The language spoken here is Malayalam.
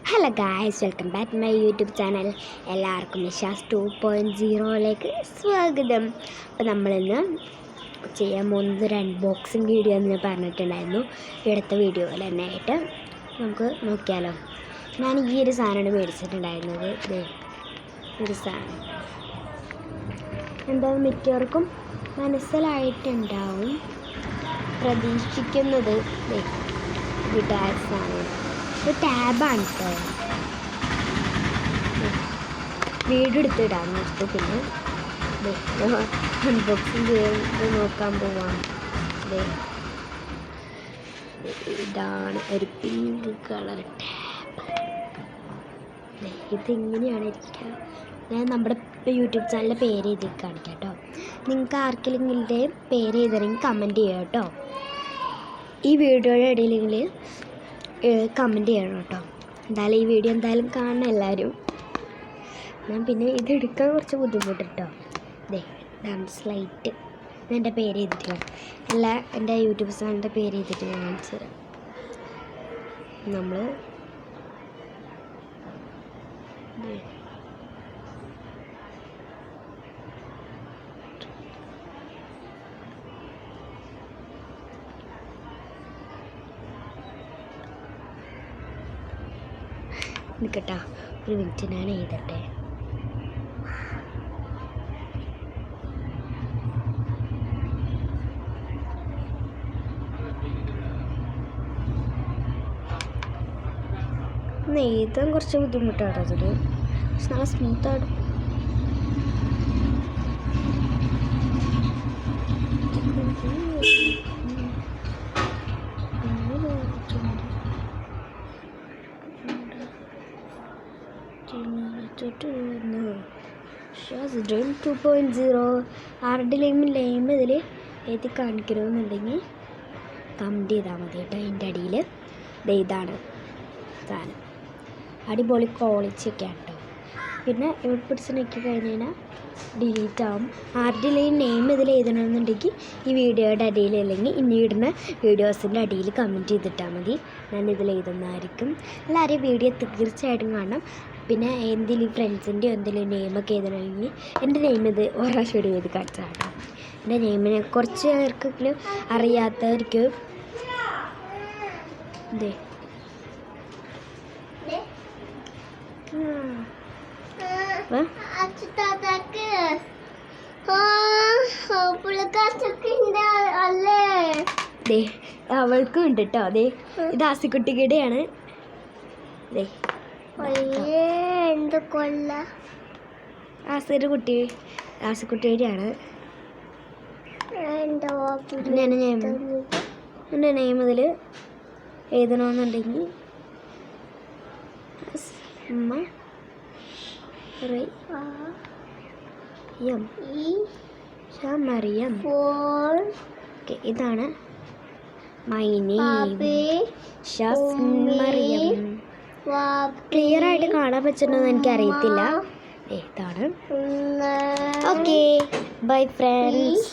Hello guys, welcome back to my YouTube channel. എല്ലാവർക്കും നിഷാസ് 2.0യിലേക്ക് സ്വാഗതം. അപ്പോൾ നമ്മളിന്ന് ചെയ്യാൻ പോകുന്നത് ഒരു അൺബോക്സിങ് വീഡിയോ എന്ന് ഞാൻ പറഞ്ഞിട്ടുണ്ടായിരുന്നു. അടുത്ത വീഡിയോയിൽ തന്നെ ആയിട്ട് നമുക്ക് നോക്കിയാലോ. ഞാൻ ഈ ഒരു സാധനമാണ് മേടിച്ചിട്ടുണ്ടായിരുന്നത്. ഒരു സാധനം എന്താ മിക്കവർക്കും മനസ്സിലായിട്ടുണ്ടാവും, പ്രതീക്ഷിക്കുന്നത് സാധനം ഒരു ടാബാണ് കേട്ടോ. വീഡിയോ എടുത്തിടാൻ നിർത്തി. പിന്നെ അൺബോക്സിങ് ചെയ്ത് നോക്കാൻ പോവാം. ഇതാണ് ഒരു പിങ്ക് കളർ ടാബ്. ഇതിങ്ങനെയാണ് ഇരിക്കുക. ഞാൻ നമ്മുടെ യൂട്യൂബ് ചാനലിൻ്റെ പേര് എഴുതി കാണിക്കാം കേട്ടോ. നിങ്ങൾക്ക് ആർക്കെങ്കിലും പേര് എഴുതണമെങ്കിൽ കമൻറ്റ് ചെയ്യാം കേട്ടോ. ഈ വീഡിയോയുടെ ഇടയിൽ കമൻറ്റ് ചെയ്യണം കേട്ടോ. എന്തായാലും ഈ വീഡിയോ എന്തായാലും കാണണം എല്ലാവരും. ഞാൻ പിന്നെ ഇതെടുക്കാൻ കുറച്ച് ബുദ്ധിമുട്ട് കേട്ടോ. സ്ലൈറ്റ് എൻ്റെ പേര് ചെയ്തിട്ട് എൻ്റെ യൂട്യൂബ് ചാനലിൻ്റെ പേര് ചെയ്തിട്ട് ഞാൻ കാണിച്ചു തരാം. നമ്മൾ നിൽക്കട്ടാ, ഒരു മിനിറ്റ് ഞാൻ എഴുതട്ടെ. എഴുതാൻ കുറച്ച് ബുദ്ധിമുട്ടാണ് അതിൽ, പക്ഷെ നല്ല സ്മൂത്താണ്. നിഷാസ് ഡ്രീം 2.0 ആരുടെയും നെയിം ഇതിൽ എഴുതി കാണിക്കണമെന്നുണ്ടെങ്കിൽ കമൻറ്റ് ചെയ്താൽ മതി കേട്ടോ. അതിൻ്റെ അടിയിൽ ഇതാണ് സാധനം. അടിപൊളി ക്വാളിറ്റിയൊക്കെയാണ് കേട്ടോ. പിന്നെ ഇവിടെ പിടിച്ച് നോക്കി കഴിഞ്ഞ് കഴിഞ്ഞാൽ ഡിലീറ്റ് ആവും. ആരുടെയും നെയിം ഇതിൽ എഴുതണമെന്നുണ്ടെങ്കിൽ ഈ വീഡിയോയുടെ അടിയിൽ അല്ലെങ്കിൽ ഇനി ഇടുന്ന വീഡിയോസിൻ്റെ അടിയിൽ കമൻറ്റ് ചെയ്തിട്ടാൽ മതി. ഞാൻ ഇതിൽ എഴുതുന്നതായിരിക്കും. എല്ലാവരും വീഡിയോ തീർച്ചയായിട്ടും കാണണം. പിന്നെ എന്തെങ്കിലും ഫ്രണ്ട്സിൻ്റെയോ എന്തെങ്കിലും നെയിമൊക്കെ എഴുതണമെങ്കിൽ എൻ്റെ നെയിം ഇത് ഒരാഴ്ച എഴുതി കാണിച്ചാൽ കേട്ടോ. എൻ്റെ നെയിമിനെ കുറച്ച് പേർക്കെങ്കിലും അറിയാത്തവർക്ക് അവൾക്കും ഉണ്ട് കേട്ടോ. അതെ, ഇത് ആസിക്കുട്ടിയുടെയാണ്. ആസിക്കുട്ടിയുടെയാണ്. എൻ്റെ നെയിം ഇതിൽ എഴുതണമെന്നുണ്ടെങ്കിൽ മറിയം. ഇതാണ് മൈ നെയിം, മറിയം. ക്ലിയർ ആയിട്ട് കാണാൻ പറ്റുന്നതെന്ന് എനിക്കറിയത്തില്ല. ഇതാണ്. Okay, bye friends.